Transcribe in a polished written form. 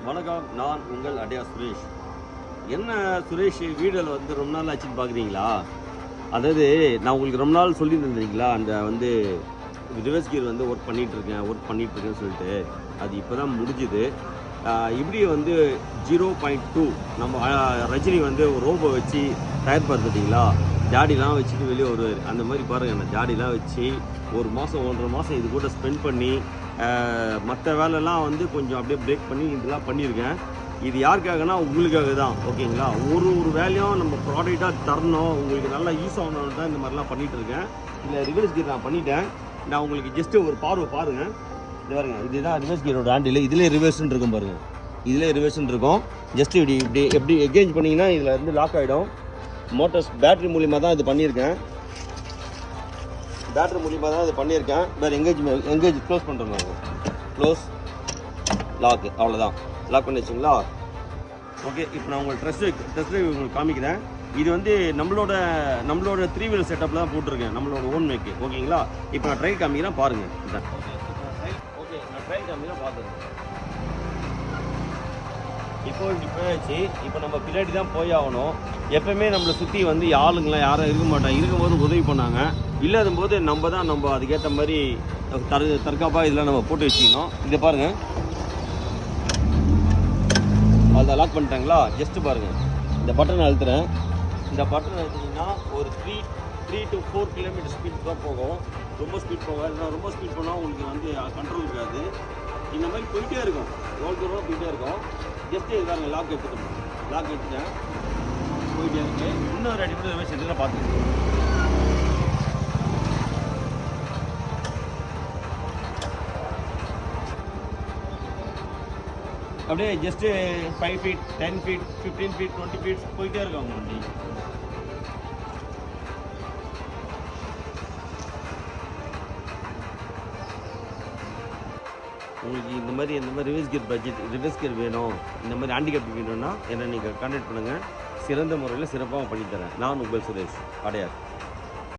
வணக்கம், நான் உங்கள் அடையார் சுரேஷ். என்ன சுரேஷ், வீடியோவில் வந்து ரொம்ப நாள் ஆச்சுன்னு பார்க்குறீங்களா? அதாவது நான் உங்களுக்கு ரொம்ப நாள் சொல்லியிருந்தீங்களா, அந்த வந்து ரிவர்ஸ் கியர் வந்து ஒர்க் பண்ணிகிட்ருக்கேன்னு சொல்லிட்டு. அது இப்போ தான் முடிஞ்சுது. இப்படி வந்து 0.2 நம்ம ரஜினி வந்து ஒரு ரோபோ வச்சு டயர் பார்த்துட்டிங்களா, ஜாடிலாம் வச்சுட்டு வெளியே வருவார். அந்த மாதிரி பாருங்கள், நான் ஜாடிலாம் வச்சு 1 மாதம் 1.5 மாதம் இது கூட ஸ்பெண்ட் பண்ணி மற்ற வேலைலாம் வந்து கொஞ்சம் அப்படியே பிரேக் பண்ணி இதெல்லாம் பண்ணியிருக்கேன். இது யாருக்காகனா உங்களுக்காக தான், ஓகேங்களா? ஒரு வேலையும் நம்ம ப்ராடக்டாக தரணும், உங்களுக்கு நல்லா யூஸ் ஆகணும்னு தான் இந்த மாதிரிலாம் பண்ணிகிட்டு இருக்கேன். இல்லை ரிவர்ஸ் கியர் நான் பண்ணிட்டேன். நான் உங்களுக்கு ஜஸ்ட்டு ஒரு பார்வை பாருங்கள். இது பாருங்கள், இதுதான் ரிவர்ஸ் கியரோட ஹேண்டில். இதிலே ரிவர்ஸ்ன்னு இருக்கும் பாருங்கள், இதிலே ரிவர்ஸ்ன்னு இருக்கும். ஜஸ்ட்டு இப்படி எப்படி எங்கேஜ் பண்ணிங்கன்னா இதில் இருந்து லாக் ஆகிடும். மோட்டர்ஸ் பேட்ரி மூலிமா தான் இது பண்ணியிருக்கேன். வேறு எங்கேஜ் க்ளோஸ் பண்ணுறோம். க்ளோஸ், லாக்கு, அவ்வளோதான். லாக் பண்ணி வச்சுங்களா? ஓகே, இப்போ நான் உங்களுக்கு ட்ரெஸ் ட்ரைவ் உங்களுக்கு காமிக்கிறேன். இது வந்து நம்மளோட 3 வீலர் செட்டப்பில் தான் போட்டிருக்கேன், நம்மளோட ஓன் மேக்கு, ஓகேங்களா? இப்போ நான் ட்ரைவ் காமிக்கிறேன் பாருங்கள். ஓகே, நான் ட்ரைவ் காமிக்கிறேன் பார்த்துருக்கேன். இப்போ இப்படி போயாச்சு. இப்போ நம்ம பின்னாடி தான் போய் ஆகணும். எப்போவுமே நம்மளை சுற்றி வந்து ஆளுங்களாம் யாரும் இருக்க மாட்டாங்க. இருக்கும்போது உதவி பண்ணாங்க, இல்லாத போது நம்ம அதுக்கேற்ற மாதிரி தற்காப்பாக இதெல்லாம் நம்ம போட்டு வச்சுக்கணும். இதை பாருங்கள், அதை லாக் பண்ணிட்டாங்களா? ஜஸ்ட்டு பாருங்கள், இந்த பட்டனை அழுத்துறேன். இந்த பட்டனை அழுத்திங்கன்னா ஒரு 3 to 4 கிலோமீட்டர் ஸ்பீட் தான் போகும். ரொம்ப ஸ்பீட் போகாது. இல்லைனா ரொம்ப ஸ்பீட் போனால் உங்களுக்கு வந்து கண்ட்ரோல் இருக்காது. இந்த மாதிரி போயிட்டே இருக்கும், ரோல் தூரம் போயிட்டே இருக்கும். ஜஸ்ட்டு இதுதாங்க, லாக் எடுத்துட்டேன், போயிட்டே இருக்கு. இன்னும் 2 நிமிஷம் சென்டரில் பார்த்துருக்கேன். அப்படியே just 5 feet, 10 feet, 15 feet, 20 feet போயிட்டே இருக்காங்க வண்டி. உங்களுக்கு இந்த மாதிரி ரிவர்ஸ் கியர் வேணும், இந்த மாதிரி ஹேண்டிகேப் வேணும்னா என்னை நீங்கள் கான்டாக்ட் பண்ணுங்கள். சிறந்த முறையில் சிறப்பாக பண்ணித்தரேன். நான் உங்கள் சுரேஷ், அடையார்.